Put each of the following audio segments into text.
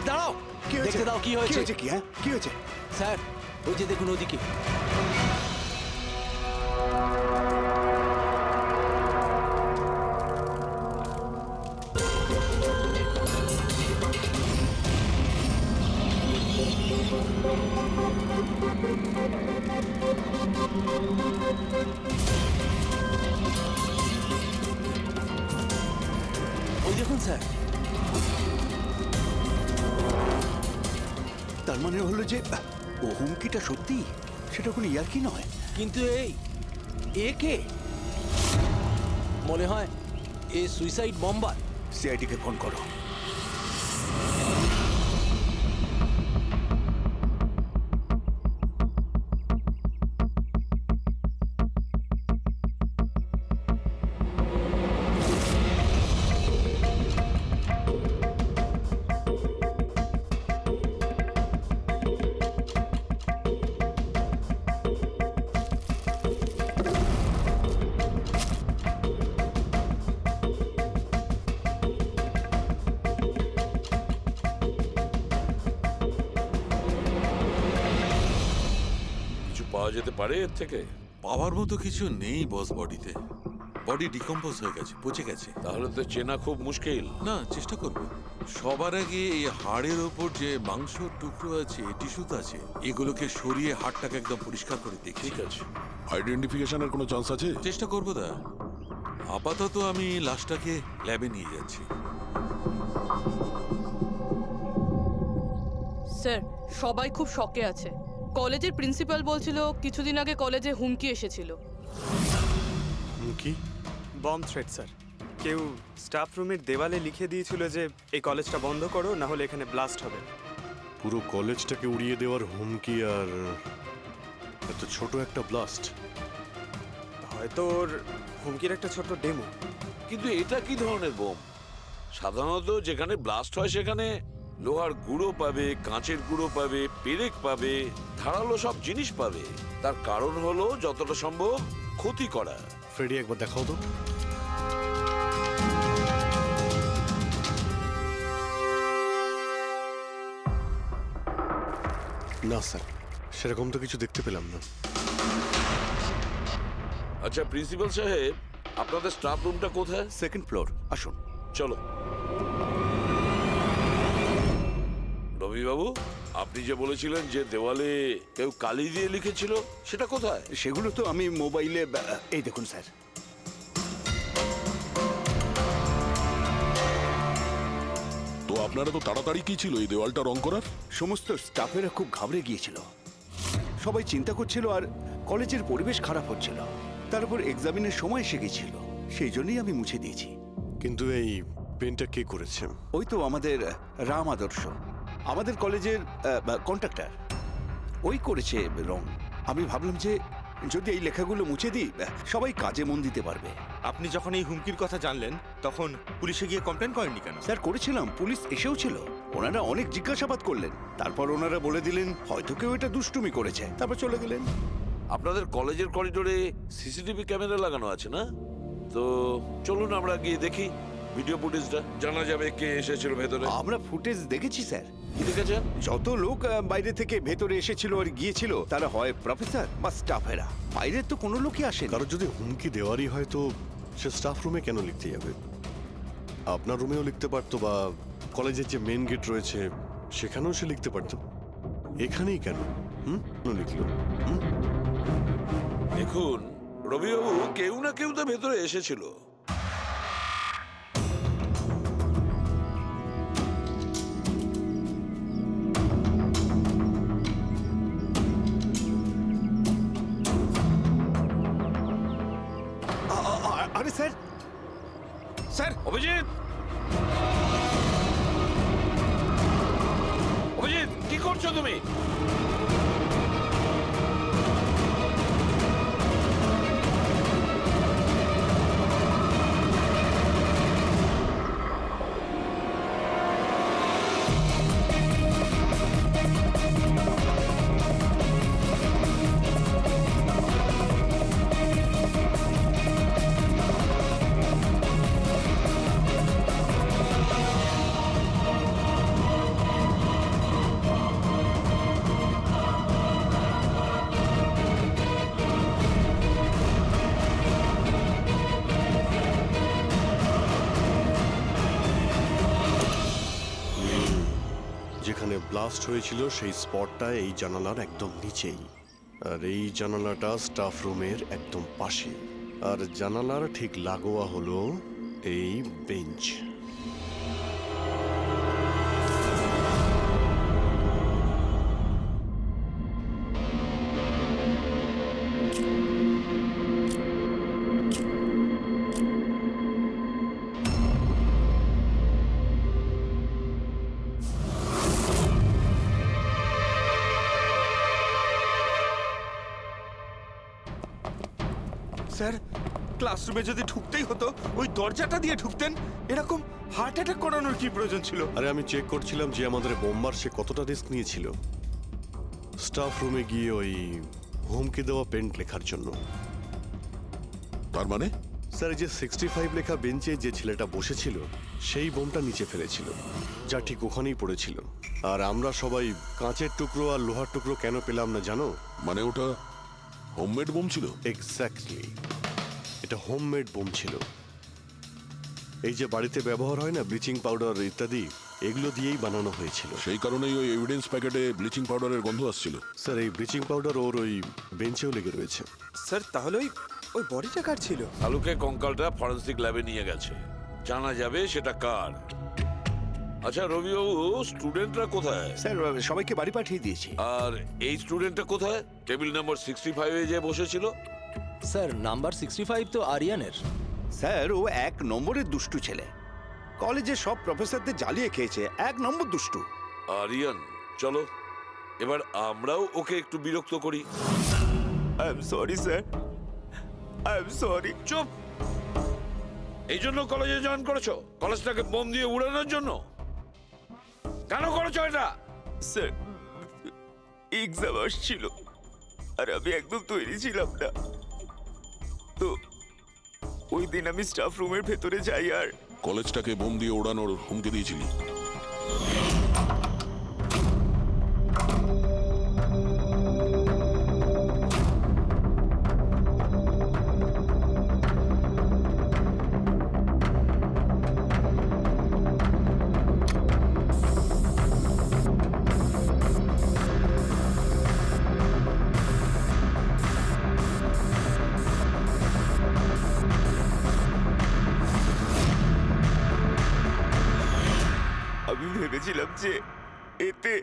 দাঁড়াও, দেখতে দাও কি হয়েছে। কি হয়েছে? স্যার ওই যে দেখুন ওদিকে। ওই দেখুন স্যার। তার মানে হলো যে ও হুমকিটা সত্যি, সেটা কোনো ইয়ার্কি নয়। কিন্তু এ কে? মনে হয় এ সুইসাইড বম্বার। সিআইডিকে ফোন করো। পাওয়া যেতে পারে এর থেকে? পাওয়ার মতো কিছু নেই বস, বডিতে। বডি ডিকম্পোজ হয়ে গেছে, পচে গেছে। তাহলে তো চেনা খুব মুশকিল। না, চেষ্টা করব। সবার আগে এই হাড়ের ওপর যে মাংসর টুকরো আছে, টিস্যুত আছে, এগুলোকে সরিয়ে হাড়টাকে একদম পরিষ্কার করে দেখি। ঠিক আছে। আইডেন্টিফিকেশনের কোনো চান্স আছে? চেষ্টা করবো দা। আপাতত আমি লাশটাকে ল্যাবে নিয়ে যাচ্ছি। স্যার সবাই খুব শকে আছে। কলেজের প্রিন্সিপাল বলছিল কিছুদিন আগে কলেজে হুমকি এসেছিল। হুমকি? Bomb threat sir. কেউ স্টাফ রুমের দেওয়ালে লিখে দিয়েছিল যে এই কলেজটা বন্ধ করো, না হলে এখানে ব্লাস্ট হবে। পুরো কলেজটাকে উড়িয়ে দেওয়ার হুমকি, আর এত ছোট একটা ব্লাস্ট। হয়তো ওর হুমকির একটা ছোট ডেমো। কিন্তু এটা কি ধরনের বোম? সাধারণত যেখানে ব্লাস্ট হয় সেখানে লোহার গুঁড়ো পাবে, কাঁচের গুঁড়ো পাবে, পেরেক পাবে, ধারালো সব জিনিস পাবে। তার কারণ হলো যতটা সম্ভব ক্ষতি করা। ফ্রেডি, একবার দেখাও তো। না স্যার, সেরকম তো কিছু দেখতে পেলাম না। আচ্ছা প্রিন্সিপাল সাহেব, আপনাদের স্টাফ রুমটা কোথায়? সেকেন্ড ফ্লোর, আসুন। চলো। রবিবাবু, আপনি যে বলেছিলেন যে দেওয়ালে কেউ কালি দিয়ে লিখেছিল, সেটা কোথায়? সেগুলো তো আমি মোবাইলে, এই দেখুন স্যার। তো আপনারা তো তাড়াতাড়ি কি ছিল এই দেওয়ালটা রং করার? সমস্ত স্টাফেরা খুব ঘাবড়ে গিয়েছিল, সবাই চিন্তা করছিল, আর কলেজের পরিবেশ খারাপ হচ্ছিল। তার উপর এক্সামিনের সময় এসে গেছিল, সেই জন্যই আমি মুছে দিয়েছি। কিন্তু এই পেনটা কে করেছে? ওই তো আমাদের রাম আদর্শ, আমাদের কলেজের কন্ট্রাক্টর, ওই করেছে রং। আমি ভাবলাম যে যদি এই লেখাগুলো মুছে দিই, সবাই কাজে মন দিতে পারবে। আপনি যখন এই হুমকির কথা জানলেন তখন পুলিশে গিয়ে কমপ্লেন করেননি কেন? স্যার করেছিলাম, পুলিশ এসেও ছিল, ওনারা অনেক জিজ্ঞাসাবাদ করলেন, তারপর ওনারা বলে দিলেন হয়তো কেউ এটা দুষ্টুমি করেছে, তারপর চলে গেলেন। আপনাদের কলেজের করিডোরে সিসিটিভি ক্যামেরা লাগানো আছে না? তো চলুন আমরা গিয়ে দেখি ভিডিও ফুটেজটা, জানা যাবে কে এসেছিল ভেতরে। আমরা ফুটেজ দেখেছি স্যার। কি দেখেছেন? যত লোক বাইরে থেকে ভেতরে এসেছিল আর গিয়েছিল, তারা হয় প্রফেসর বা স্টাফেরা, বাইরের তো কোনো লোকই আসেনি। কারো যদি হুমকি দেওয়ারই হয় তো সে স্টাফ রুমে কেন লিখতে যাবে? আপনার রুমেও লিখতে পারতো, বা কলেজের যে মেন গেট রয়েছে সেখানেও সে লিখতে পারতো। এখানেই কেন লিখলো? দেখুন রবিবাবু, কেউ না কেউ তো ভেতরে এসেছিল। আরে স্যার, স্যার অভিজিৎ, অভিজিৎ কি করছো তুমি? ব্লাস্ট হয়েছিল সেই স্পটটা এই জানালার একদম নিচেই, আর এই জানালাটা স্টাফ রুমের একদম পাশে, আর জানালার ঠিক লাগোয়া হলো এই বেঞ্চ। স্যার, ক্লাসরুমে যদি ঢুকতেই হতো ওই দরজাটা দিয়ে ঢুকতেন। এরকম হার্ট অ্যাটাক করানোর কি প্রয়োজন ছিল? আরে আমি চেক করছিলাম যে আমাদের বোম্বার সে কতটা রিস্ক নিয়েছিল স্টাফ রুমে গিয়ে ওই হুমকি দেওয়া পেন্ট লেখার জন্য। তার মানে স্যার, এই যে 65 লেখা বেঞ্চে যে ছেলেটা বসেছিল সেই বোমটা নিচে ফেলেছিল, যা ঠিক ওখানেই পড়েছিল। আর আমরা সবাই কাঁচের টুকরো আর লোহার টুকরো কেন পেলাম না জানো? মানে ওটা হোমমেড বোম ছিল? এক্স্যাক্টলি, এটা হোমমেড বোম ছিল। এই যে বাড়িতে ব্যবহার হয় না ব্লিচিং পাউডার ইত্যাদি, এগুলো দিয়েই বানানো হয়েছিল। সেই কারণেই ওই এভিডেন্স প্যাকেটে ব্লিচিং পাউডারের গন্ধ আসছিল। স্যার, এই ব্লিচিং পাউডার ওর ওই বেঞ্চেও লেগে রয়েছে। স্যার তাহলে ওই ওই বডিটা কার ছিল? আলুকে কঙ্কালটা ফরেন্সিক ল্যাবে নিয়ে গেছে, জানা যাবে সেটা কার। আচ্ছা রবিবাবু, স্টুডেন্টরা কোথায়? স্যার, সবাইকে বাড়ি পাঠিয়ে দিয়েছি। আর এই স্টুডেন্টটা কোথায়? টেবিল নাম্বার 65 এ যে বসেছিল। স্যার নাম্বার 65 তো আরিয়ানের। স্যার, ও 1 নম্বরের দুষ্টু ছেলে। কলেজে সব প্রফেসরদের জ্বালিয়ে খেয়েছে, 1 নম্বর দুষ্টু। আরিয়ান, চলো এবার আমরাও ওকে একটু বিরক্ত করি। I am sorry sir, I am sorry. চুপ! এই জন্য কলেজে জয়েন করেছো? কলেজটাকে বোম দিয়ে উড়ানোর জন্য? কেন করেছো এটা? স্যার, এক্সাম আসছিল আর আমি একদম তৈরি ছিলাম না। তো ওই দিন আমি স্টাফ রুমের ভেতরে যাই আর কলেজটাকে বোম দিয়ে ওড়ানোর হুমকি দিয়েছিলি? আমি ভেবেছিলাম যে এতে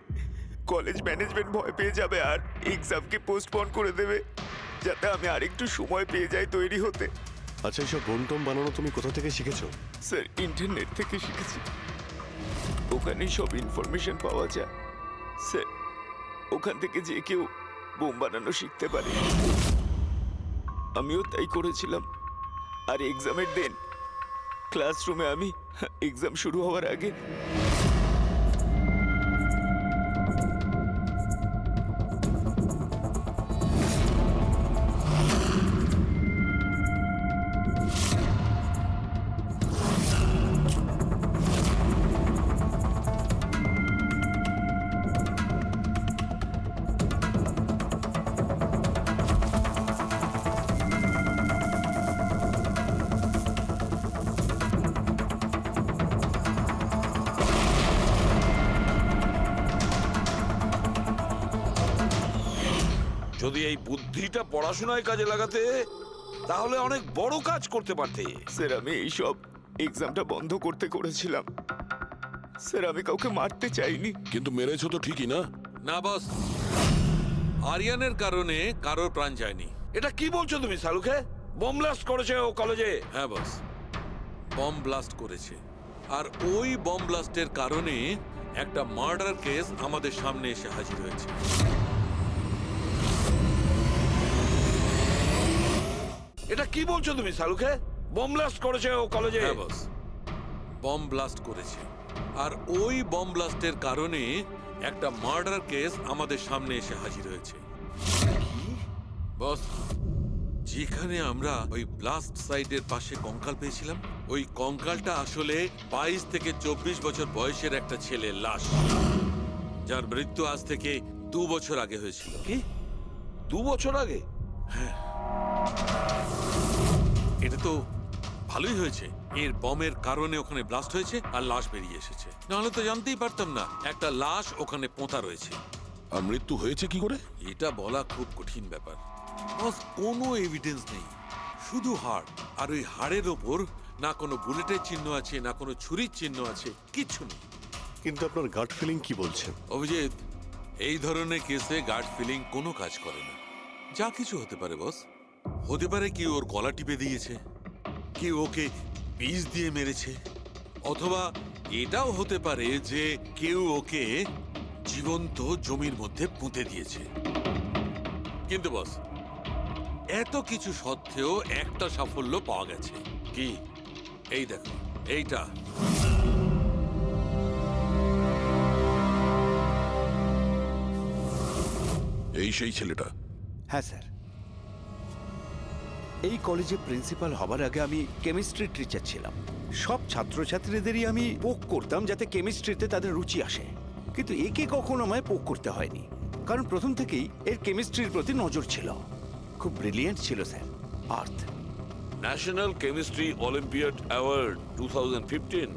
কলেজ ম্যানেজমেন্ট ভয় পেয়ে যাবে আর এক্সামকে পোস্টপোন করে দেবে, যাতে আমি আরেকটু সময় পেয়ে যাই তৈরি হতে। আচ্ছা, এইসব বোম টোম বানানো তুমি কোথা থেকে শিখেছো? স্যার, ইন্টারনেট থেকে শিখেছি, ওখানে সব ইনফরমেশন পাওয়া যায়। স্যার, ওখান থেকে যে কেউ বোম বানানো শিখতে পারে। আমিও তাই করেছিলাম। আর এক্সামের দিন ক্লাসরুমে আমি এক্সাম শুরু হওয়ার আগে যদি এই বুদ্ধিটা পড়াশোনায় কাজে লাগাতে, তাহলে অনেক বড় কাজ করতে পারতে। স্যার, আমি এইসব এক্সামটা বন্ধ করতে করেছিলাম। স্যার, আমি কাউকে মারতে চাইনি। কিন্তু মেরেছো তো ঠিকই না? না বস, আরিয়ানের কারণে কারোর প্রাণ যায়নি। এটা কি বলছো তুমি সালুকে? বোম ব্লাস্ট করেছে ও কলেজে? হ্যাঁ বস, বম ব্লাস্ট করেছে। আর ওই বম ব্লাস্টের কারণে একটা মার্ডার কেস আমাদের সামনে এসে হাজির হয়েছে। এটা কি বলছো তুমি সালুকে? বোম ব্লাস্ট করেছে ও কলেজে? হ্যাঁ বস, বম ব্লাস্ট করেছে। আর ওই বম ব্লাস্টের কারণে একটা মার্ডার কেস আমাদের সামনে এসে হাজির হয়েছে। বস, যেখানে আমরা ওই ব্লাস্ট সাইটের পাশে কঙ্কাল পেয়েছিলাম, ওই কঙ্কালটা আসলে 22 থেকে 24 বছর বয়সের একটা ছেলের লাশ, যার মৃত্যু আজ থেকে 2 বছর আগে হয়েছিল। কি 2 বছর আগে? এটা তো ভালোই হয়েছে এর বমের কারণে ওখানে ব্লাস্ট হয়েছে আর লাশ বেরিয়ে এসেছে, নাহলে তো জানতেই পারতাম না একটা লাশ ওখানে পোঁতা রয়েছে। আর মৃত্যু হয়েছে কি করে? এটা বলা খুব কঠিন ব্যাপার বস, কোনো এভিডেন্স নেই, শুধু হাড়, আর ওই হাড়ের ওপর না কোনো বুলেটের চিহ্ন আছে না কোনো ছুরির চিহ্ন আছে, কিচ্ছু নেই। কিন্তু আপনার গাট ফিলিং কি বলছে? অভিজিৎ, এই ধরনের কেসে গার্ড ফিলিং কোনো কাজ করে না। যা কিছু হতে পারে বস, হতে পারে কি ওর গলা টিপে দিয়েছে, কি ওকে বিষ দিয়ে মেরেছে, অথবা এটাও হতে পারে যে কেউ ওকে জীবন্ত জমির মধ্যে পুঁতে দিয়েছে। কিন্তু বস, এত কিছু সত্ত্বেও একটা সাফল্য পাওয়া গেছে। কি? এই দেখো, এইটা। এই সেই ছেলেটা? হ্যাঁ স্যার, এই কলেজে প্রিন্সিপাল হবার আগে আমি কেমিস্ট্রি টিচার ছিলাম। সব ছাত্রছাত্রীদেরই আমি পোক করতাম যাতে কেমিস্ট্রিতে তাদের রুচি আসে, কিন্তু একে কখনো আমায় পোক করতে হয়নি, কারণ প্রথম থেকেই এর কেমিস্ট্রির প্রতি নজর ছিল। খুব ব্রিলিয়েন্ট ছিল স্যার। আর্থ ন্যাশনাল কেমিস্ট্রি অলিম্পিয়াড অ্যাওয়ার্ড 2015,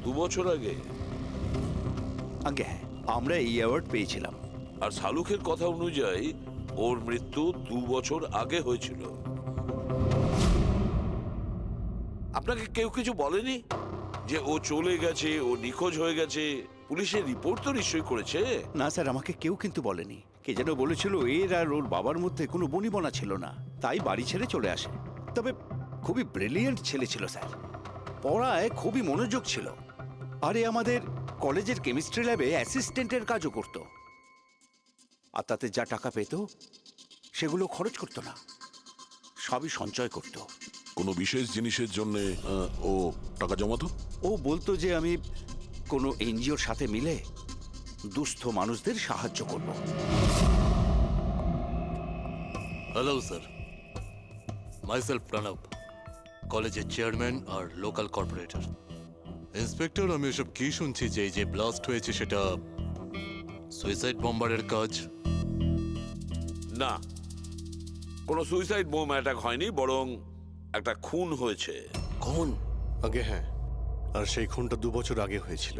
2 বছর আগে। আগে হ্যাঁ, আমরা এই অ্যাওয়ার্ড পেয়েছিলাম। আর শালুকের কথা অনুযায়ী ওর মৃত্যু 2 বছর আগে হয়েছিল। আপনাকে কেউ কিছু বলেনি যে ও চলে গেছে, ও নিখোঁজ হয়ে গেছে? পুলিশের রিপোর্ট তো নিশ্চয়ই করেছে। না স্যার, আমাকে কেউ কিন্তু বলেনি। কে যেন বলেছিল এর আর ওর বাবার মধ্যে কোনো বনিবনা ছিল না, তাই বাড়ি ছেড়ে চলে আসে। তবে খুবই ব্রিলিয়েন্ট ছেলে ছিল স্যার, পড়ায় খুবই মনোযোগ ছিল। আরে আমাদের কলেজের কেমিস্ট্রি ল্যাবে অ্যাসিস্ট্যান্টের কাজও করত, আর তাতে যা টাকা পেত সেগুলো খরচ করতো না, সবই সঞ্চয় করত। কোনো বিশেষ জিনিসের জন্য ও টাকা জমাতো? ও বলতো যে আমি কোনো এনজিওর সাথে মিলে দুস্থ মানুষদের সাহায্য করব। হ্যালো স্যার, মাইসেলফ প্রণব, কলেজের চেয়ারম্যান আর লোকাল কর্পোরেটর। ইন্সপেক্টর, আমি এসব কি শুনছি যে এই যে ব্লাস্ট হয়েছে সেটা সুইসাইড বম্বারের কাজ? না, কোনো সুইসাইড বোম অ্যাটাক হয়নি, বরং একটা খুন হয়েছে। খুন? আগে হ্যাঁ, আর সেই খুনটা 2 বছর আগে হয়েছিল।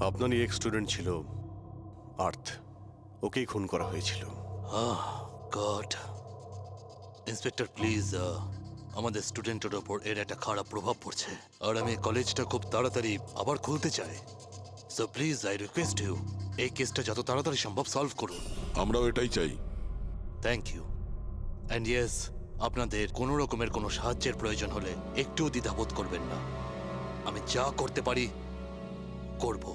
আপনারই এক স্টুডেন্ট ছিল আর্থ, ওকেই খুন করা হয়েছিল। গড। ইন্সপেক্টর প্লিজ, আমাদের স্টুডেন্টের ওপর এর একটা খারাপ প্রভাব পড়ছে, আর আমি কলেজটা খুব তাড়াতাড়ি আবার খুলতে চাই। So please I request you, এই কেসটা যত তাড়াতাড়ি সম্ভব সলভ করুন। আমরাও এটাই চাই। Thank you. অ্যান্ড ইয়েস, আপনাদের কোনো রকমের কোনো সাহায্যের প্রয়োজন হলে একটুও দ্বিধাবোধ করবেন না, আমি যা করতে পারি করব।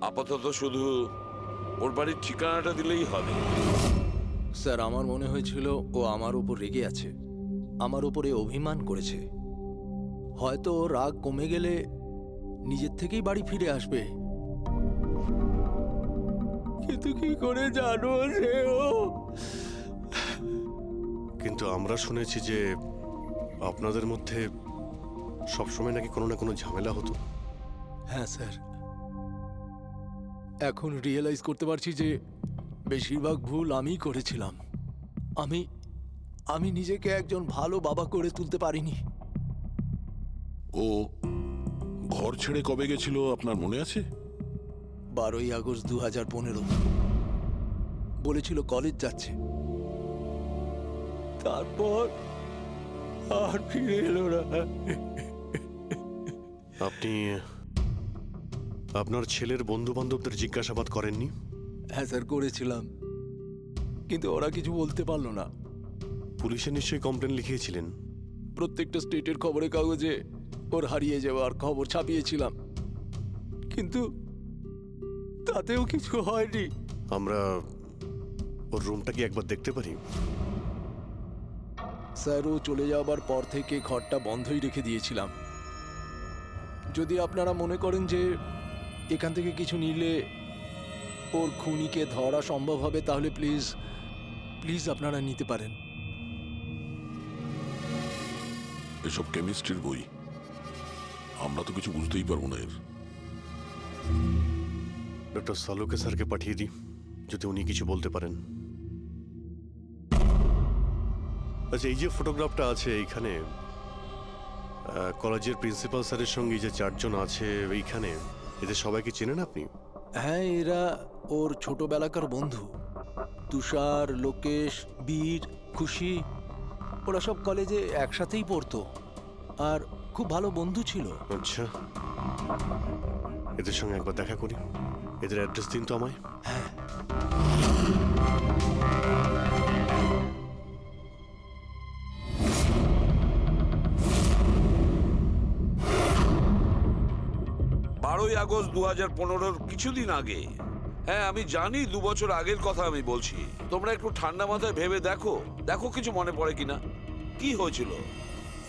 আপাতত শুধু ওর বাড়ির ঠিকানাটা দিলেই হবে। স্যার, আমার মনে হয়েছিল ও আমার উপর রেগে আছে, আমার উপরে অভিমান করেছে। হয়তো ওর রাগ কমে গেলে নিজের থেকেই বাড়ি ফিরে আসবে। কিন্তু কি করে জানো সে ও? কিন্তু আমরা শুনেছি যে আপনাদের মধ্যে সবসময় নাকি কোনো না কোনো ঝামেলা হতো। হ্যাঁ স্যার, এখন রিয়েলাইজ করতে পারছি যে বেশিরভাগ ভুল আমিই করেছিলাম। আমি নিজেকে একজন ভালো বাবা করে তুলতে পারিনি। ও ঘর ছেড়ে কবে গেছিল আপনার মনে আছে? 12ই আগস্ট 2015। বলেছিল কলেজ যাচ্ছে, তারপর আর ফিরে এলো না। আপনি আপনার ছেলের বন্ধু বান্ধবদের জিজ্ঞাসাবাদ করেননি? হ্যাঁ স্যার, করেছিলাম, কিন্তু ওরা কিছু বলতে পারলো না। পুলিশে নিশ্চয়ই কমপ্লেন লিখিয়েছিলেন? প্রত্যেকটা স্টেটের খবরের কাগজে ওর হারিয়ে যাওয়ার খবর ছাপিয়েছিলাম, কিন্তু তাতেও কিছু হয়নি। আমরা ওর রুমটা কি একবার দেখতে পারি? স্যার, ও চলে যাওয়ার পর থেকে ঘরটা বন্ধই রেখে দিয়েছিলাম। যদি আপনারা মনে করেন যে এখান থেকে কিছু নিলে ওর খুনিকে ধরা সম্ভব হবে, তাহলে প্লিজ প্লিজ আপনারা নিতে পারেন। এসব কেমিস্ট্রির বই, আমরা তো কিছু বুঝতেই পারবো না এর। ডক্টর সালুকে স্যারকে পাঠিয়ে দিই, যদি উনি কিছু বলতে পারেন। আচ্ছা, এই যে ফটোগ্রাফটা আছে এইখানে, কলেজের প্রিন্সিপাল স্যারের সঙ্গে যে 4 জন আছে এইখানে, এদের সবাইকে চেনেন আপনি? হ্যাঁ, এরা ওর ছোটবেলাকার বন্ধু। তুষার, লোকেশ, বীর, খুশি, ওরা সব কলেজে একসাথেই পড়তো আর খুব ভালো বন্ধু ছিল। আচ্ছা, এদের সঙ্গে একবার দেখা করি। এদের অ্যাড্রেস দিন তো আমায়। বারোই আগস্ট 2015 কিছুদিন আগে। হ্যাঁ, আমি জানি 2 বছর আগের কথা আমি বলছি। তোমরা একটু ঠান্ডা মাথায় ভেবে দেখো, দেখো কিছু মনে পড়ে কিনা। কি হয়েছিল?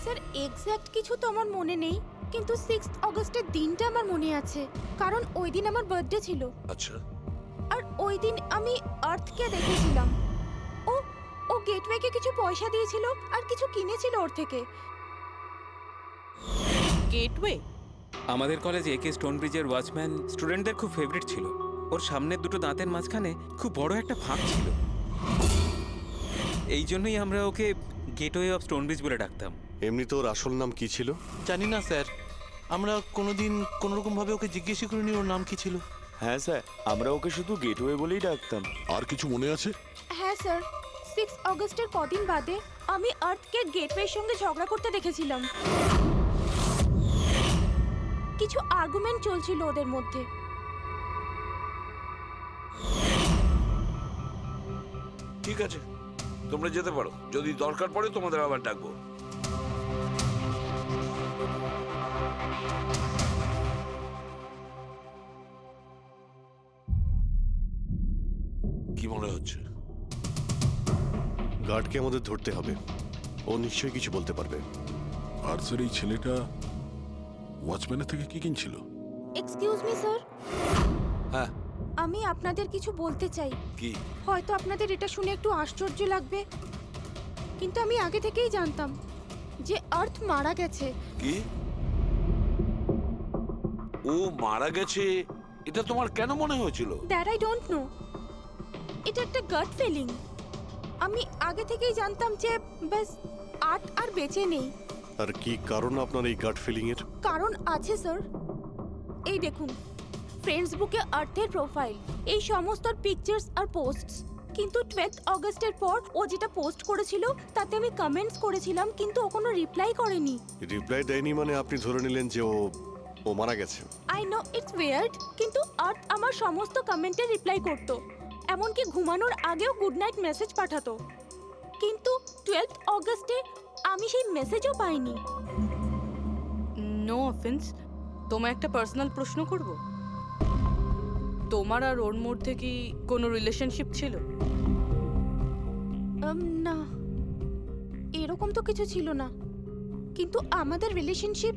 স্যার এক্স্যাক্ট কিছু তো আমার মনে নেই, কিন্তু 6 অগস্টের দিনটা আমার মনে আছে, কারণ ওই দিন আমার বার্থডে ছিল। আচ্ছা, আর ওই দিন আমি আর্থকে দেখেছিলাম। ও ও গেটওয়েকে কিছু পয়সা দিয়েছিল আর কিছু কিনেছিল ওর থেকে। গেটওয়ে? আমাদের কলেজে একে স্টোন ব্রিজের ওয়াচম্যান স্টুডেন্টদের খুব ফেভারিট ছিল। ওর সামনের দুটো দাঁতের মাঝখানে খুব বড় একটা ফাঁক ছিল। এই জন্যই আমরা ওকে গেটওয়ে অফ স্টোন ব্রিজ বলে ডাকতাম। এমনি তো ওর আসল নাম কি ছিল? জানি না স্যার, আমরা কোনোদিন কোনোরকম ভাবে ওকে জিজ্ঞেসই করিনি ওর নাম কি ছিল। হ্যাঁ স্যার, আমরা ওকে শুধু গেটওয়ে বলেই ডাকতাম। আর কিছু মনে আছে? হ্যাঁ স্যার, 6 অগস্টের কদিন বাদে আমি আর্থকে গেটওয়ের সঙ্গে ঝগড়া করতে দেখেছিলাম। কিছু আর্গুমেন্ট চলছিল ওদের মধ্যে। ঠিক আছে, তোমরা যেতে পারো। যদি দরকার পড়ে তোমাদের আবার ডাকবো। কি মনে হচ্ছে? গার্ডকে আমাদের ধরতে হবে, ও নিশ্চয়ই কিছু বলতে পারবে। আর স্যার, এই ছেলেটা ওয়াচম্যানের থেকে কি কিনছিল? এক্সকিউজ মি স্যার, হ্যাঁ, আমি আপনাদের কিছু বলতে চাই। কি? হয়তো আপনাদের এটা শুনে একটু আশ্চর্য লাগবে, কিন্তু আমি আগে থেকেই জানতাম যে আর্থ মারা গেছে। কি? ও মারা গেছে এটা তোমার কেন মনে হয়েছিল? দ্যাট আই ডোন্ট নো, এটা একটা গাট ফিলিং। আমি আগে থেকেই জানতাম যে ব্যাস আর্থ আর বেঁচে নেই। আর কি কারণ আপনার এই গাট ফিলিং এর? কারণ আছে স্যার, এই দেখুন ফেসবুকে আর্থের প্রোফাইল, এই সমস্ত পিকচার্স আর পোস্টস। কিন্তু 12 অগস্টের পর ও যেটা পোস্ট করেছিল তাতে আমি কমেন্টস করেছিলাম, কিন্তু ও কোনো রিপ্লাই করেনি। রিপ্লাই দেয়নি মানে আপনি ধরে নিলেন যে ও মারা গেছে? আই নো ইটস ওয়ার্ড, কিন্তু আর্থ আমার সমস্ত কমেন্টে রিপ্লাই করতো, এমনকি ঘুমানোর আগেও গুড নাইট মেসেজ পাঠাতো। কিন্তু 12 অগস্টে আমি সেই মেসেজও পাইনি। নো অফেন্স, তোমায় একটা পার্সোনাল প্রশ্ন করব। তোমার আর ওর মধ্যে কি কোনো রিলেশনশিপ ছিল? না, এরকম তো কিছু ছিল না, কিন্তু আমাদের রিলেশনশিপ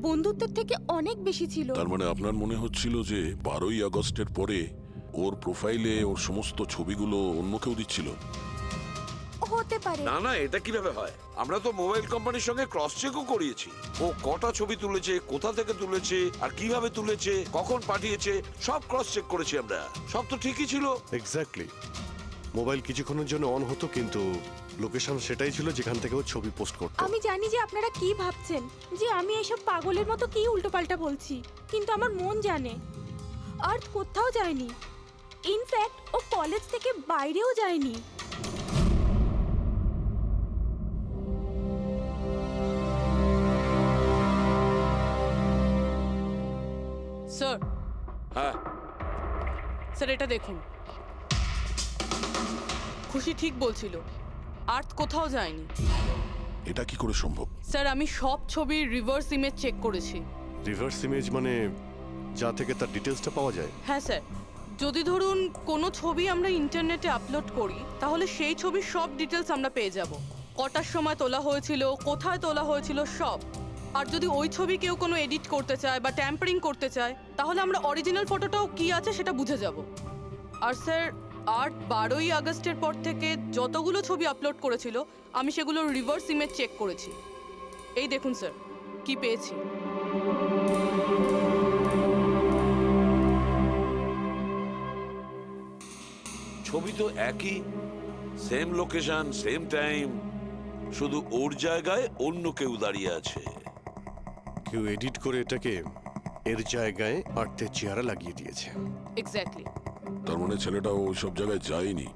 বন্ধুত্বের থেকে অনেক বেশি ছিল। তার মানে আপনার মনে হচ্ছিল যে 12ই আগস্টের পরে ওর প্রোফাইলে ওর সমস্ত ছবিগুলো অন্য কেউ দিচ্ছিল? হতে পারে। না না, এটা কিভাবে হয়? আমরা তো মোবাইল কোম্পানির সঙ্গে ক্রস চেকও করিয়েছি। ও কটা ছবি তুলেছে, কোথা থেকে তুলেছে, আর কিভাবে তুলেছে, কখন পাঠিয়েছে, সব ক্রস চেক করেছি আমরা। সব তো ঠিকই ছিল। এক্স্যাক্টলি, মোবাইল কিছুক্ষণের জন্য অন হতো, কিন্তু লোকেশন সেটাই ছিল যেখান থেকে ও ছবি পোস্ট করতো। আমি জানি যে আপনারা কি ভাবছেন, যে আমি এসব পাগলের মতো কি উল্টোপাল্টা বলছি, কিন্তু আমার মন জানে আর্থ কোথাও যায়নি। ইনফ্যাক্ট ও কলেজ থেকে বাইরেও যায়নি। স্যার, হ্যাঁ, স্যার এটা দেখুন, খুশি ঠিক বলছিল, আর্থ কোথাও যায়নি। এটা কি করে সম্ভব? স্যার, আমি সব ছবির রিভার্স ইমেজ চেক করেছি। রিভার্স ইমেজ মানে যা থেকে তার ডিটেলসটা পাওয়া যায়? হ্যাঁ স্যার, যদি ধরুন কোনো ছবি আমরা ইন্টারনেটে আপলোড করি, তাহলে সেই ছবির সব ডিটেলস আমরা পেয়ে যাব। কটার সময় তোলা হয়েছিল, কোথায় তোলা হয়েছিল, সব। আর যদি ওই ছবি কেউ কোনো এডিট করতে চায় বা ট্যাম্পারিং করতে চায়, তাহলে আমরা অরিজিনাল ফটোটাও কি আছে সেটা বুঝে যাব। আর স্যার, আর্ট 12ই আগস্টের পর থেকে যতগুলো ছবি আপলোড করেছিল, আমি সেগুলোর রিভার্স ইমেজ চেক করেছি। এই দেখুন স্যার, কি পেয়েছি। ছবি তো একই, সেম লোকেশন, সেম টাইম, শুধু ওর জায়গায় অন্য কেউ দাঁড়িয়ে আছে। কেউ এডিট করে এটাকে এর জায়গায় আর্থের চেহারা লাগিয়ে দিয়েছে। এক্স্যাক্টলি। তার মানে ছেলেটা ওই সব জায়গায় যায়নি,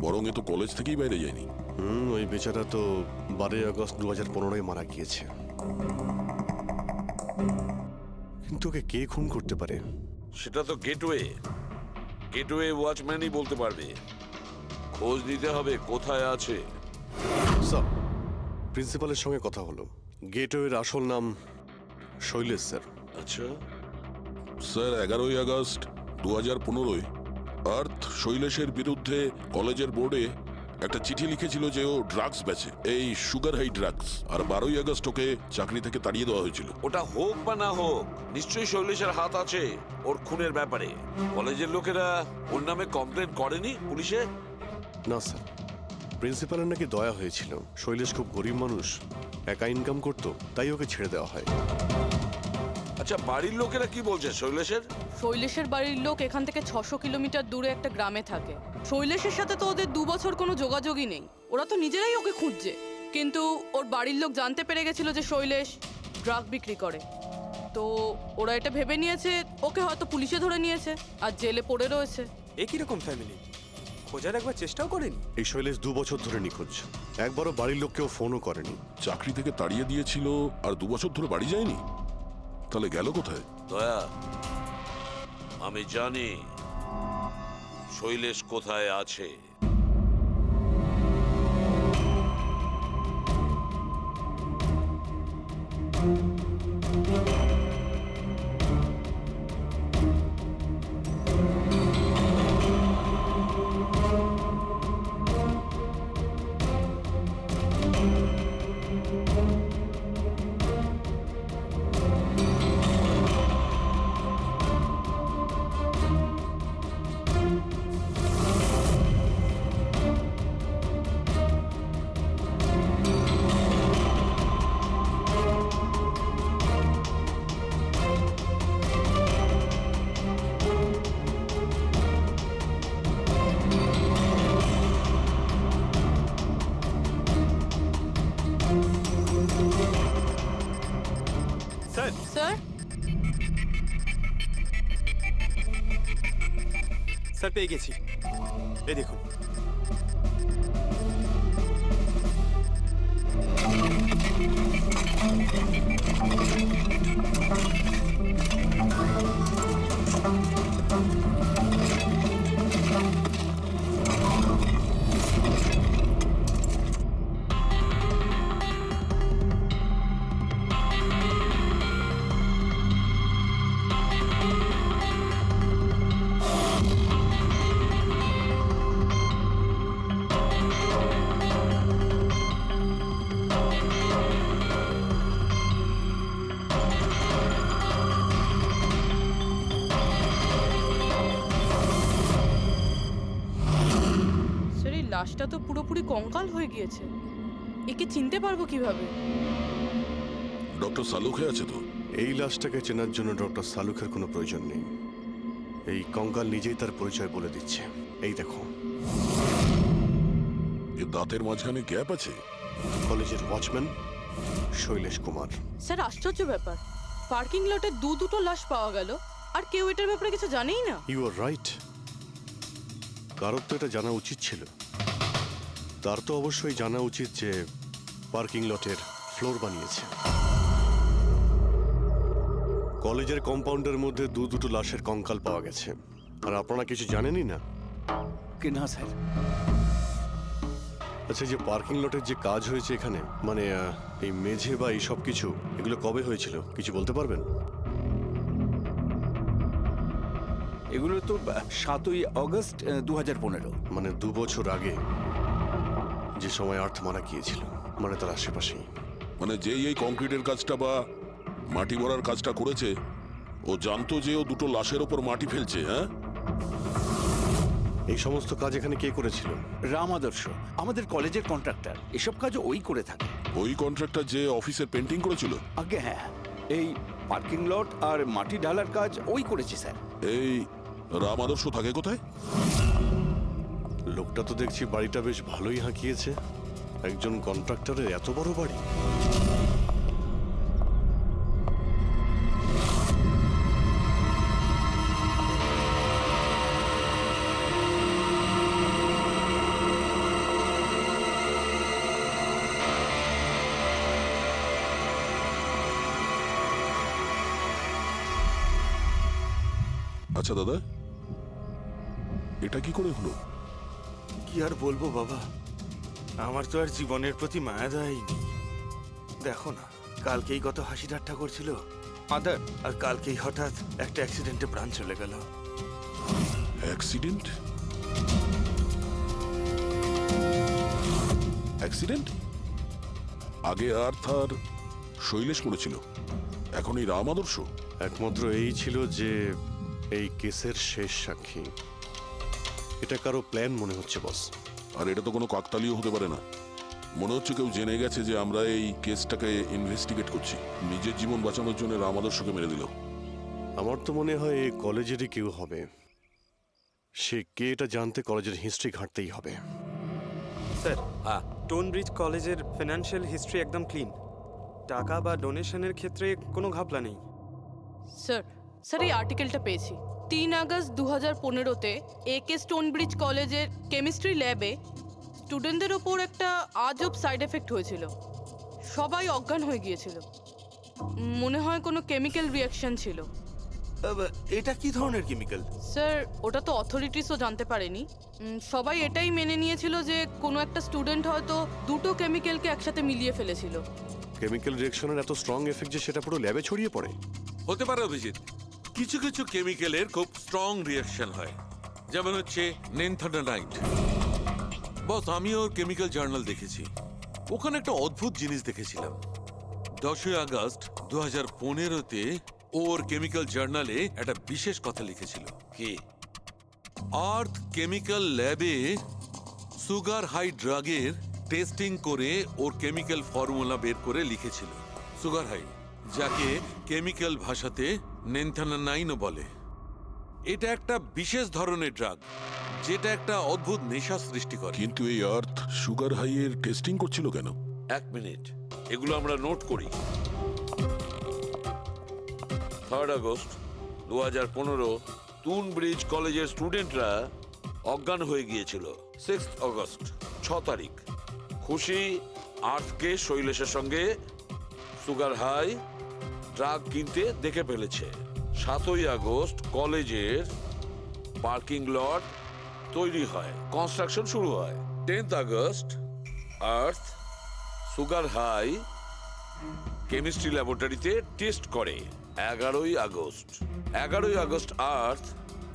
বরং এ তো কলেজ থেকেই বাইরে যায়নি। ওই বেচারা তো 12 আগস্ট 2015 মারা গিয়েছে। কিন্তু ওকে কে খুন করতে পারে? সেটা তো গেটওয়ে ওয়াচম্যানই বলতে পারবে। খোঁজ নিতে হবে কোথায় আছে। স্যার, প্রিন্সিপালের সঙ্গে কথা হলো। গেটওয়ের আসল নাম শৈলেশ স্যার। আচ্ছা, স্যার 11ই আগস্ট 2015 আর্থ শৈলেশের বিরুদ্ধে কলেজের বোর্ডে একটা চিঠি লিখেছিল যে ও ড্রাগস বেচে, এই সুগার হাই ড্রাগস। আর 12ই আগস্ট ওকে চাকরি থেকে তাড়িয়ে দেওয়া হয়েছিল। ওটা হোক বা না হোক, নিশ্চয়ই শৈলেশের হাত আছে ওর খুনের ব্যাপারে। কলেজের লোকেরা ওর নামে কমপ্লেন করেনি পুলিশে? না স্যার, প্রিন্সিপালের নাকি দয়া হয়েছিল। শৈলেশ খুব গরিব মানুষ, একা ইনকাম করতো, তাই ওকে ছেড়ে দেওয়া হয়। আচ্ছা, বাড়ির লোকেরা কি বলছে শৈলেশের? শৈলেশের বাড়ির লোক এখান থেকে 600 কিলোমিটার দূরে একটা গ্রামে থাকে। শৈলেশের সাথে তো ওদের 2 বছর কোনো যোগাযোগই নেই। ওরা তো নিজেরাই ওকে খুঁজছে। কিন্তু ওর বাড়ির লোক জানতে পেরে গেছিল যে শৈলেশ ড্রাগ বিক্রি করে। তো ওরা এটা ভেবে নিয়েছে ওকে হয়তো পুলিশে ধরে নিয়েছে আর জেলে পড়ে রয়েছে। এ কিরকম ফ্যামিলি? খোঁজার একবার চেষ্টাও করেনি? এই শৈলেশ 2 বছর ধরে নিখোঁজ। একবারও বাড়ির লোককেও ফোনও করেনি। চাকরি থেকে তাড়িয়ে দিয়েছিল আর 2 বছর ধরে বাড়ি যায়নি, তাহলে গেল কোথায়? দয়া, আমি জানি শৈলেশ কোথায় আছে। স্যার, স্যার, স্যার পেয়ে গেছি। এই দেখুন। স্যার, এই লাশটা তো পুরোপুরি কঙ্কাল হয়ে গিয়েছে। একে চিনতে পারবো কিভাবে? ডক্টর সালুখে আছে তো? এই লাশটাকে চেনার জন্য ডক্টর সালুখের কোনো প্রয়োজন নেই। এই কঙ্কাল নিজেই তার পরিচয় বলে দিচ্ছে। এই দেখো, এ দাঁতের মাঝখানে গ্যাপ আছে। কলেজের ওয়াচম্যান শৈলেশ কুমার। স্যার, আশ্চর্য ব্যাপার, পার্কিং লটে দুটো লাশ পাওয়া গেল আর কেউ এটার ব্যাপারে কিছু জানেই না। You are right. কারোর তো এটা জানা উচিত ছিল। তার তো অবশ্যই জানা উচিত যে পার্কিং লটের ফ্লোর বানিয়েছে। কলেজের কম্পাউন্ডের মধ্যে দুটো লাশের কঙ্কাল পাওয়া গেছে, আর আপনারা কিছু জানেনই না। কি না স্যার? আচ্ছা, যে পার্কিং লটের যে কাজ হয়েছে এখানে, মানে এই মেঝে বা এই সব কিছু, এগুলো কবে হয়েছিল কিছু বলতে পারবেন? এগুলো তো 7ই আগস্ট 2015। মানে 2 বছর আগে, যে সময় আর্থ মারা গিয়েছিল, মানে তার আশেপাশেই। মানে যেই এই কংক্রিটের কাজটা বা মাটি ভরার কাজটা করেছে, ও জানতো যে ও 2টো লাশের ওপর মাটি ফেলছে। হ্যাঁ, এই সমস্ত কাজ এখানে কে করেছিল? রাম আদর্শ, আমাদের কলেজের কন্ট্রাক্টর। এসব কাজ ওই করে থাকে। ওই কন্ট্রাক্টর যে অফিসের পেন্টিং করেছিল? আগে হ্যাঁ, এই পার্কিং লট আর মাটি ঢালার কাজ ওই করেছে স্যার। এই রাম আদর্শ থাকে কোথায়? লোকটা তো দেখছি বাড়িটা বেশ ভালোই হাঁকিয়েছে। একজন কন্ট্রাক্টরের এত বড় বাড়ি। আচ্ছা দাদা, এটা কি করে হলো? কি আর বলবো বাবা, আমার তো আর জীবনের প্রতি মায়া দেয়নি। দেখো না, কালকেই কত হাসি ঠাট্টা করছিল আদার, আর কালকেই হঠাৎ একটা অ্যাক্সিডেন্টে প্রাণ চলে গেল। অ্যাক্সিডেন্ট? অ্যাক্সিডেন্ট? আগে আর্থ আর শৈলেশ করেছিল, এখন এই রাম আদর্শ। একমাত্র এই ছিল যে এই কেসের শেষ সাক্ষী। এটা কারো প্ল্যান মনে হচ্ছে বস। আর এটা তো কোনো কাকতালীয় হতে পারে না। মনে হচ্ছে কেউ জেনে গেছে যে আমরা এই কেসটাকে ইনভেস্টিগেট করছি, নিজের জীবন বাঁচানোর জন্য রাম আদর্শকে মেরে দিল। আমার তো মনে হয় এই কলেজেরই কেউ হবে। সে কে এটা জানতে কলেজের হিস্ট্রি ঘাঁটতেই হবে। স্যার, হ্যাঁ, স্টোনব্রিজ কলেজের ফিনান্সিয়াল হিস্ট্রি একদম ক্লিন। টাকা বা ডোনেশনের ক্ষেত্রে কোনো ঘাপলা নেই। স্যার এই আর্টিকেলটা পেয়েছি। 3 আগস্ট 2015-তে একে স্টোনব্রিজ কলেজের কেমিস্ট্রি ল্যাবে স্টুডেন্টদের ওপর একটা আজব সাইড এফেক্ট হয়েছিল। সবাই অজ্ঞান হয়ে গিয়েছিল। মনে হয় কোনো কেমিক্যাল রিয়াকশন ছিল। এটা কি ধরনের কেমিক্যাল? স্যার ওটা তো অথরিটিসও জানতে পারেনি। সবাই এটাই মেনে নিয়েছিল যে কোনো একটা স্টুডেন্ট হয়তো দুটো কেমিক্যালকে একসাথে মিলিয়ে ফেলেছিল। কেমিক্যাল রিঅ্যাকশনের এত স্ট্রং এফেক্ট যে সেটা পুরো ল্যাবে ছড়িয়ে পড়ে। হতে পারে অভিজিৎ, কিছু কিছু কেমিক্যালের খুব স্ট্রং রিয়াকশন হয়, যেমন হচ্ছে নেনথানাইট। বস, আমি ওর কেমিক্যাল জার্নাল দেখেছি, ওখানে একটা অদ্ভুত জিনিস দেখেছিলাম। 10 আগস্ট 2015-তে ওর কেমিক্যাল জার্নালে একটা বিশেষ কথা লিখেছিল। কি? আর্থ কেমিক্যাল ল্যাবে সুগার হাই ড্রাগের টেস্টিং করে ওর কেমিক্যাল ফর্মুলা বের করে লিখেছিল সুগার হাই, যাকে কেমিক্যাল ভাষাতে নেনথানাইনও বলে। এটা একটা বিশেষ ধরনের ড্রাগ যেটা একটা অদ্ভুত নেশা সৃষ্টি করে। কিন্তু এই আর্থ সুগার হাইয়ের টেস্টিং করছিল কেন? 1 মিনিট, এগুলো আমরা নোট করি। 3 আগস্ট 2015 স্টোনব্রিজ কলেজের স্টুডেন্টরা অজ্ঞান হয়ে গিয়েছিল। 6 আগস্ট 6 তারিখ খুশি আর্থকে শৈলেশের সঙ্গে সুগার হাই ড্রাগ কিনতে দেখে ফেলেছে। 7 আগস্ট কলেজের পার্কিং লট তৈরি হয়, কনস্ট্রাকশন শুরু হয়। 10 আগস্ট আর্থ সুগার হাই কেমিস্ট্রি ল্যাবরেটরিতে টেস্ট করে। 11 আগস্ট আর্থ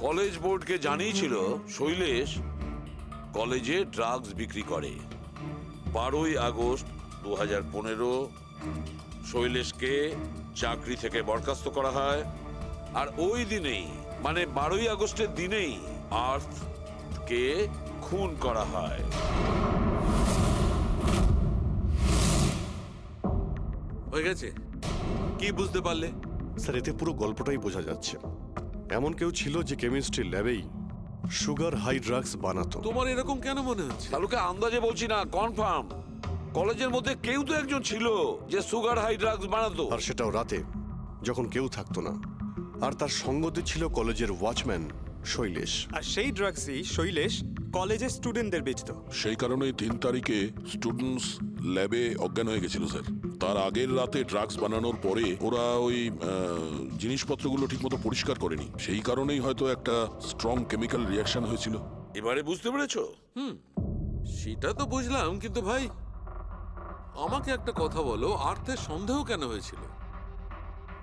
কলেজ বোর্ডকে জানিয়েছিল শৈলেশ কলেজে ড্রাগস বিক্রি করে। 12 আগস্ট 2015 শৈলেশকে চাকরি থেকে বরখাস্ত করা হয়। আর ওই দিনেই, মানে 12 আগস্টের দিনেই আর্থকে খুন করা হয়। হয়ে গেছে? কি বুঝতে পারলে? স্যার, এতে পুরো গল্পটাই বোঝা যাচ্ছে। এমন কেউ ছিল যে কেমিস্ট্রি ল্যাবেই সুগার হাই ড্রাগস বানাতো। তোমার এরকম কেন মনে হচ্ছে? তালুকে আন্দাজে বলছি না, কনফার্ম। কলেজের মধ্যে কেউ তো একজন ছিল যে সুগার হাই ড্রাগস বানাতো। আর সেটাও রাতে, যখন কেউ থাকতো না। আর তার সঙ্গতে ছিল কলেজের ওয়াচম্যান শৈলেশ। আর সেই ড্রাগসই শৈলেশ কলেজের স্টুডেন্টদের বেচতো। সেই কারণে 3 তারিখে স্টুডেন্টস ল্যাবে অজ্ঞান হয়ে গেছিল স্যার। তার আগের রাতে ড্রাগস বানানোর পরে ওরা ওই জিনিসপত্রগুলো ঠিকমতো পরিষ্কার করেনি, সেই কারণেই হয়তো একটা স্ট্রং কেমিক্যাল রিয়াকশন হয়েছিল। এবারে বুঝতে পেরেছো? সেটা তো বুঝলাম, কিন্তু ভাই আমাকে একটা কথা বলো, আর্থের সন্দেহ কেন হয়েছিল?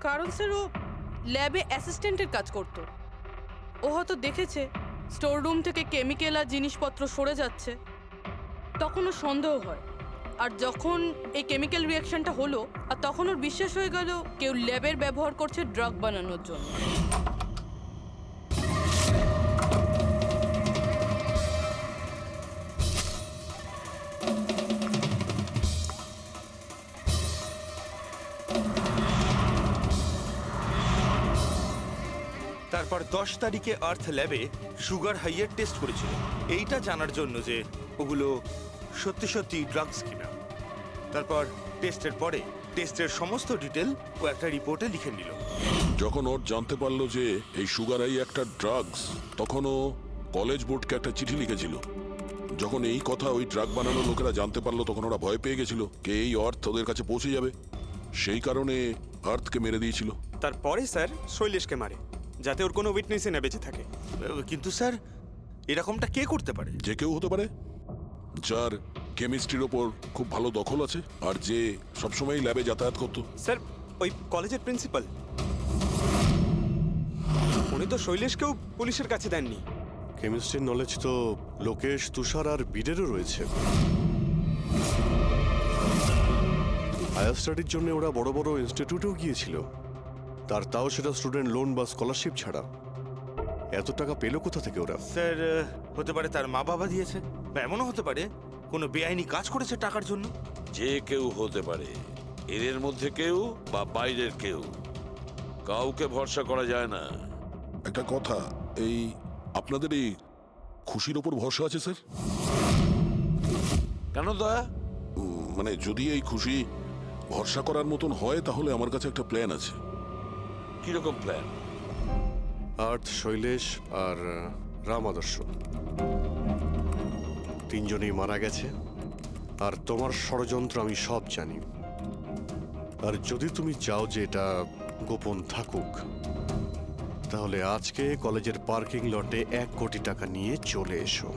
কারণ স্যার ও ল্যাবে অ্যাসিস্ট্যান্টের কাজ করতো। ও হয়তো দেখেছে স্টোর রুম থেকে কেমিক্যাল আর জিনিসপত্র সরে যাচ্ছে, তখন ওর সন্দেহ হয়। আর যখন এই কেমিক্যাল রিয়াকশনটা হলো, আর তখন ওর বিশ্বাস হয়ে গেল কেউ ল্যাবের ব্যবহার করছে ড্রাগ বানানোর জন্য। তারপর 10 তারিখে আর্থ ল্যাবে সুগার হাইয়ের টেস্ট করেছিল, এইটা জানার জন্য যে ওগুলো সত্যি সত্যি ড্রাগস কিনা। তারপর টেস্টের পরে টেস্টের সমস্ত ডিটেল ও একটা রিপোর্টে লিখে নিল। যখন ওর জানতে পারলো যে এই সুগার হাই একটা ড্রাগস, তখন ও কলেজ বোর্ডকে একটা চিঠি লিখেছিল। যখন এই কথা ওই ড্রাগ বানানো লোকেরা জানতে পারলো, তখন ওরা ভয় পেয়ে গেছিল কে এই আর্থ ওদের কাছে পৌঁছে যাবে, সেই কারণে আর্থকে মেরে দিয়েছিল। তারপরে স্যার শৈলেশকে মারে। যাতে ওর কোনো উইটনেসই না বেঁচে থাকে। কিন্তু স্যার এরকমটা কে করতে পারে? যে কেউ হতে পারে, যার কেমিস্ট্রির ওপর খুব ভালো দখল আছে আর যে সবসময় ল্যাবে যাতায়াত করতো। স্যার ওই কলেজের প্রিন্সিপাল, উনি তো শৈলেশকেও পুলিশের কাছে দেননি। কেমিস্ট্রির নলেজ তো লোকেশ, তুষার আর বীরেরও রয়েছে। হায়ার স্টাডির জন্য ওরা বড় বড় ইনস্টিটিউটেও গিয়েছিল, তাও সেটা স্টুডেন্ট লোন বা স্কলারশিপ ছাড়া। এত টাকা পেলো কোথা থেকে ওরা? স্যার হতে পারে তার মা বাবা দিয়েছে, বা এমনও হতে পারে কোনো বেআইনি কাজ করেছে টাকার জন্য। যে কেউ হতে পারে, এদের মধ্যে কেউ বা বাইরের কেউ, কাউকে ভরসা করা যায় না। একটা কথা, এই আপনাদের এই খুশির ওপর ভরসা আছে স্যার? কেন দয়া? মানে যদি এই খুশি ভরসা করার মতন হয় তাহলে আমার কাছে একটা প্ল্যান আছে। কিরকম প্ল্যান? আর্থ, শৈলেশ আর রাম আদর্শ তিনজনেই মারা গেছে, আর তোমার ষড়যন্ত্র আমি সব জানি। আর যদি তুমি চাও যে এটা গোপন থাকুক, তাহলে আজকে কলেজের পার্কিং লটে 1 কোটি টাকা নিয়ে চলে এসো।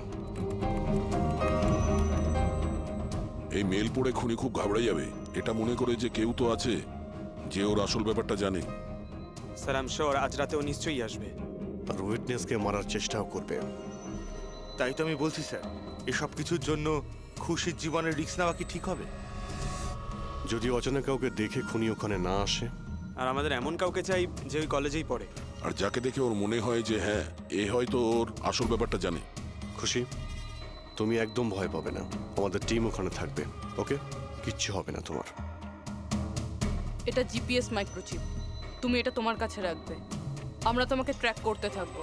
এই মেল পড়ে খুনি খুব ঘাবড়ে যাবে, এটা মনে করে যে কেউ তো আছে যে ওর আসল ব্যাপারটা জানে। স্যার আই এম শিওর আজ রাতে ও নিশ্চয়ই আসবে। আর উইটনেসকে মারার চেষ্টাও করবে। তাই তো আমি বলছি স্যার, এসব কিছুর জন্য খুশির জীবনের রিস্ক নেওয়া কি ঠিক হবে? যদি অচেনা কাউকে দেখে খুনি ওখানে না আসে। আর আমাদের এমন কাউকে চাই যে ওই কলেজেই পড়ে। আর যাকে দেখে ওর মনে হয় যে হ্যাঁ এ হয়তো ওর আসল ব্যাপারটা জানে। খুশি, তুমি একদম ভয় পাবে না, আমাদের টিম ওখানে থাকবে। ওকে, কিচ্ছু হবে না তোমার। এটা জিপিএস মাইক্রোচিপ, তুমি এটা তোমার কাছে রাখবে, আমরা তোমাকে ট্র্যাক করতে থাকবো।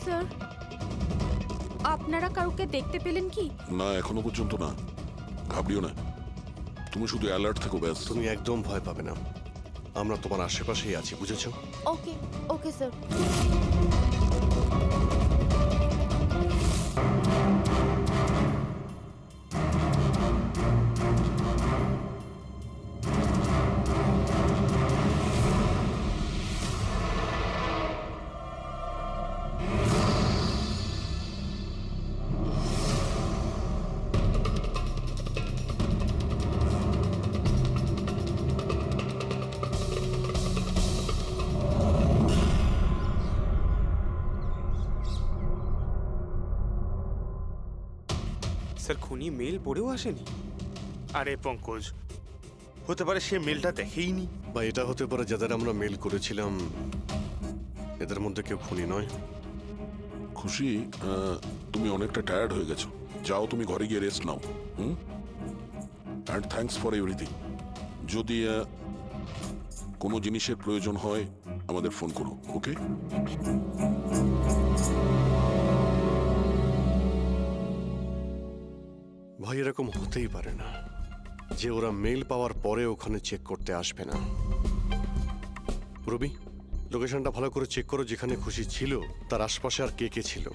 স্যার আপনারা কাউকে দেখতে পেলেন কি? না, এখনো পর্যন্ত না। ঘাবড়িও না, তুমি শুধু অ্যালার্ট থাকো ব্যাস। তুমি একদম ভয় পাবে না, আমরা তোমার আশেপাশেই আছি, বুঝেছো? ওকে ওকে স্যার। স্যার খুনি মেল পড়েও আসেনি? আরে পঙ্কজ, হতে পারে সে মেলটা দেখেইনি। বা এটা হতে পারে যাদের আমরা মেল করেছিলাম এদের মধ্যে কেউ খুনি নয়। খুশি, তুমি অনেকটা টায়ার্ড হয়ে গেছো, যাও তুমি ঘরে গিয়ে rest now. And thanks for everything. যদি কোনো জিনিসের প্রয়োজন হয় আমাদের ফোন করো, ওকে? ভাই এরকম হতেই পারে না যে ওরা মেল পাওয়ার পরে ওখানে চেক করতে আসবে না। রবি, লোকেশনটা ভালো করে চেক করো, যেখানে খুশি ছিল তার আশপাশে আর কে কে ছিল।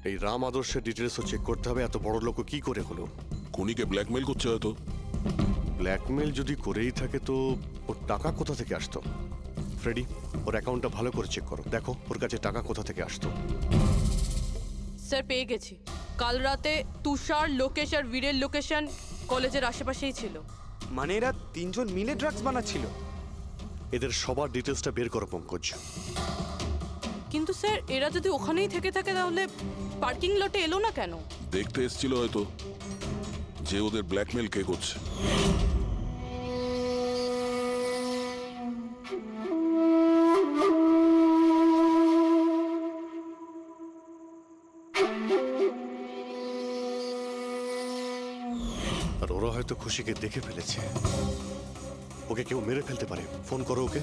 এই রাম আদর্শের ডিটেলসও চেক করতে হবে, এত বড় লোক কি করে হলো। খুনিকে ব্ল্যাকমেল করছে হয়তো। ব্ল্যাকমেল যদি করেই থাকে তো ওর টাকা কোথা থেকে আসতো? ফ্রেডি, ওর অ্যাকাউন্টটা ভালো করে চেক করো, দেখো ওর কাছে টাকা কোথা থেকে আসতো। স্যার পেয়ে গেছি, কাল রাতে তুষার, লোকেশ আর বীরের লোকেশন কলেজের আশেপাশেই ছিল। মানে এরা তিনজন মিলে ড্রাগস বানাচ্ছিল? এদের সবার ডিটেলসটা বের করো পঙ্কজ। কিন্তু স্যার এরা যদি ওখানেই থেকে থাকে তাহলে পার্কিং লটে এলো না কেন? দেখতে এসেছিল হয়তো যে ওদের ব্ল্যাকমেল কে করছে। আর ওরা হয়তো খুশিকে দেখে ফেলেছে। ওকে কেউ মেরে ফেলতে পারে। ফোন করো ওকে।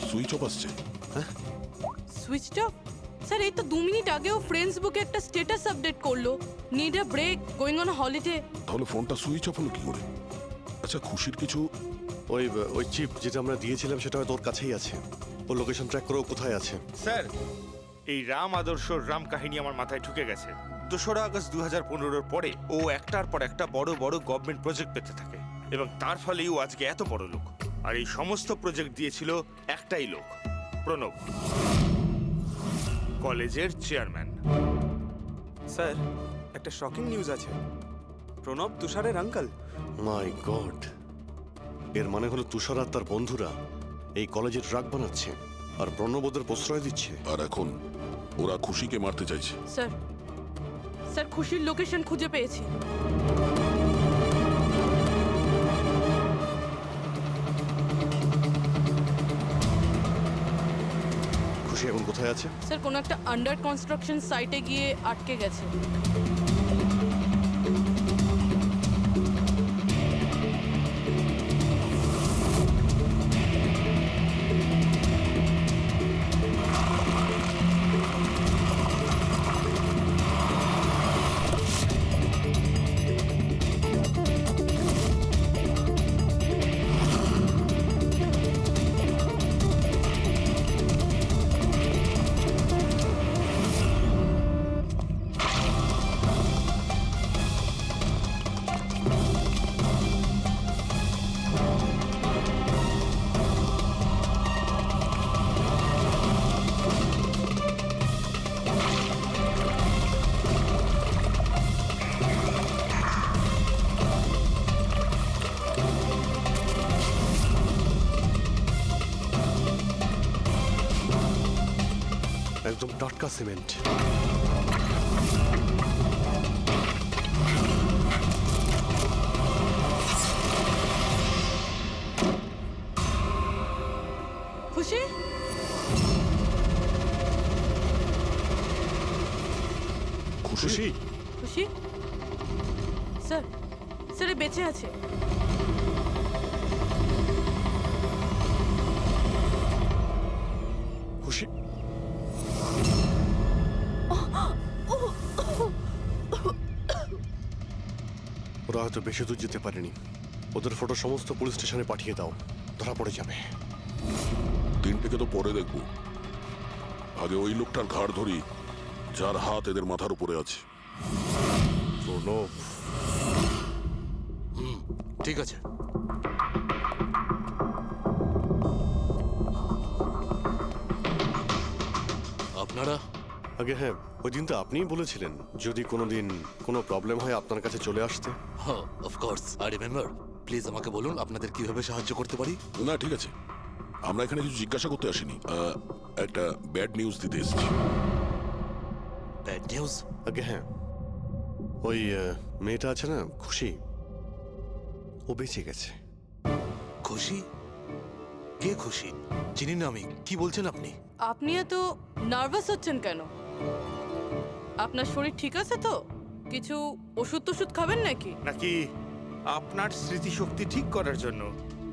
সুইচ অফ আসছে। Switched off? স্যার এই তো 2 মিনিট আগেও ফেসবুকে একটা স্ট্যাটাস আপডেট করলো, need a break, going on holiday. তাহলে ফোনটা সুইচ অফ হলো কি করে? আচ্ছা, খুশির কিছু ওই চিপ যেটা আমরা দিয়েছিলাম সেটা হয়তো ওর কাছেই আছে। ও লোকেশন ট্র্যাক করে ও কোথায় আছে। স্যার, এই রাম আদর্শর রাম কাহিনী আমার মাথায় ঢুকে গেছে। 2রা আগস্ট 2015-র পরে ও একটার পর একটা বড় বড় গভর্নমেন্ট প্রজেক্ট পেতে থাকে এবং তার ফলেই ও আজকে এত বড় লোক। আর এই সমস্ত প্রজেক্ট দিয়েছিল একটাই লোক, প্রণব, কলেজের চেয়ারম্যান। স্যার, একটা শকিং নিউজ আছে। প্রণব তুষারের আঙ্কেল। মাই গড, এর মানে হলো তুষার আর তার বন্ধুরা এই কলেজে ড্রাগ বানাচ্ছে আর প্রণব ওদের প্রশ্রয় দিচ্ছে। আর এখন ওরা খুশিকে মারতে চাইছে। স্যার, স্যার খুশির লোকেশন খুঁজে পেয়েছি। খুশি এখন কোথায় আছে? স্যার কোনো একটা আন্ডার কনস্ট্রাকশন সাইটে গিয়ে আটকে গেছে। একদম টাটকা সিমেন্ট। খুশি? খুশি? খুশি? স্যার, স্যার এ বেঁচে আছে। খুশি? ওরা হয়তো বেশি দূর যেতে পারেনি। ওদের ফটো সমস্ত পুলিশ স্টেশনে পাঠিয়ে দাও, ধরা পড়ে যাবে। 3টেকে তো পরে দেখবো, আগে ওই লোকটার ঘাড় ধরি যার হাত এদের মাথার উপরে আছে। প্রণব, ঠিক আছে। আপনারা? আগে হ্যাঁ, ওই দিন তো আপনিই বলেছিলেন যদি কোনোদিন কোনো প্রবলেম হয় আপনার কাছে চলে আসতে। হ্যাঁ, অফকোর্স আই রিমেম্বার। প্লিজ আমাকে বলুন আপনাদের কিভাবে সাহায্য করতে পারি। না ঠিক আছে, আমরা এখানে কিছু জিজ্ঞাসা করতে আসিনি, একটা ব্যাড নিউজ দিতে এসেছি। Bad news? আগে হ্যাঁ, ওই মেয়েটা আছে না খুশি, ও বেঁচে গেছে। খুশি? কে খুশি? চিনি না আমি। কি বলছেন আপনি? আপনি এত নার্ভাস হচ্ছেন কেন? আপনার শরীর ঠিক আছে তো? কিছু ওষুধ টষুধ খাবেন নাকি? নাকি আপনার স্মৃতিশক্তি ঠিক করার জন্য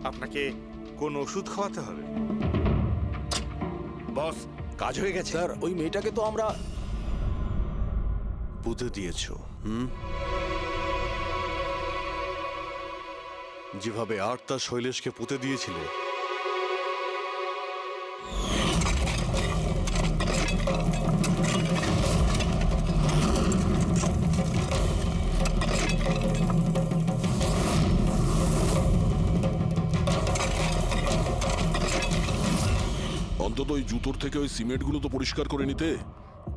আপনাকে কোন ওষুধ খাওয়াতে হবে? বস, কাজ হয়ে গেছে। স্যার ওই মেয়েটাকে তো আমরা পুঁতে দিয়েছো। যেভাবে আর্তা শৈলেশকে পুঁতে দিয়েছিলে, অন্তত ওই জুতোর থেকে ওই সিমেন্টগুলো তো পরিষ্কার করে নিতে,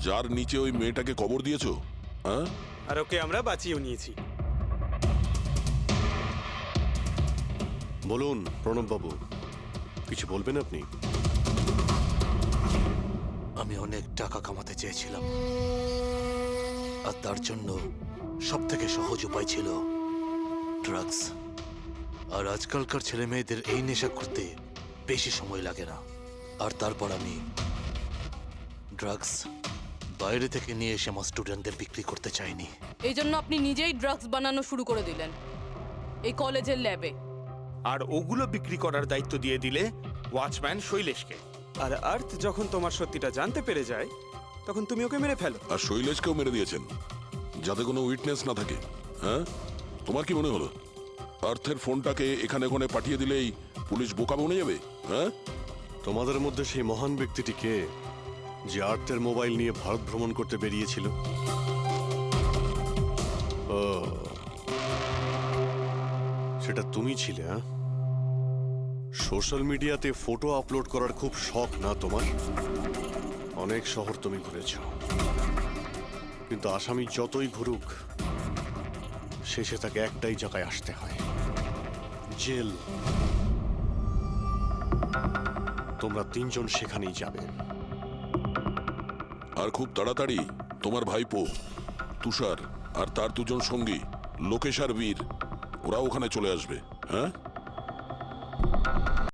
যার নিচে ওই মেয়েটাকে কবর দিয়েছো। হ্যাঁ, আর ওকে আমরা বাঁচিয়েও নিয়েছি। বলুন প্রণব বাবু, কিছু বলবেন আপনি? আমি অনেক টাকা কামাতে চেয়েছিলাম, আর তার জন্য সব থেকে সহজ উপায় ছিল ড্রাগস। আর আজকালকার ছেলে মেয়েদের এই নেশা করতে বেশি সময় লাগে না। আর তারপর আমি ড্রাগস বাইরে থেকে নিয়ে এসে আমার স্টুডেন্টদের বিক্রি করতে চাইনি। এই জন্য আপনি নিজেই ড্রাগস বানানো শুরু করে দিলেন এই কলেজের ল্যাবে। আর ওগুলো বিক্রি করার দায়িত্ব দিয়ে দিলে ওয়াচম্যান শৈলেশকে। আর আর্থ যখন তোমার সত্যিটা জানতে পেরে যায় তখন তুমি ওকে মেরে ফেলো। আর শৈলেশকেও মেরে দিয়েছেন যাতে কোনো উইটনেস না থাকে। হ্যাঁ, তোমার কি মনে হলো আর্থের ফোনটাকে এখানে ওখানে পাঠিয়ে দিলেই পুলিশ বোকা বনে যাবে? হ্যাঁ, তোমাদের মধ্যে সেই মহান ব্যক্তিটি কে যে আর্থের মোবাইল নিয়ে ভারত ভ্রমণ করতে বেরিয়েছিল? ও, সেটা তুমি ছিলে? হ্যাঁ, সোশ্যাল মিডিয়াতে ফটো আপলোড করার খুব শখ না তোমার? অনেক শহর তুমি ঘুরেছ, কিন্তু আসামি যতই ঘুরুক শেষে তাকে একটাই জায়গায় আসতে হয়, জেল। তোমরা তিনজন সেখানেই যাবে। আর খুব তাড়াতাড়ি তোমার ভাইপো তুষার আর তার দুজন সঙ্গী লোকেশ আর বীর ওরা ওখানে চলে আসবে। হ্যাঁ,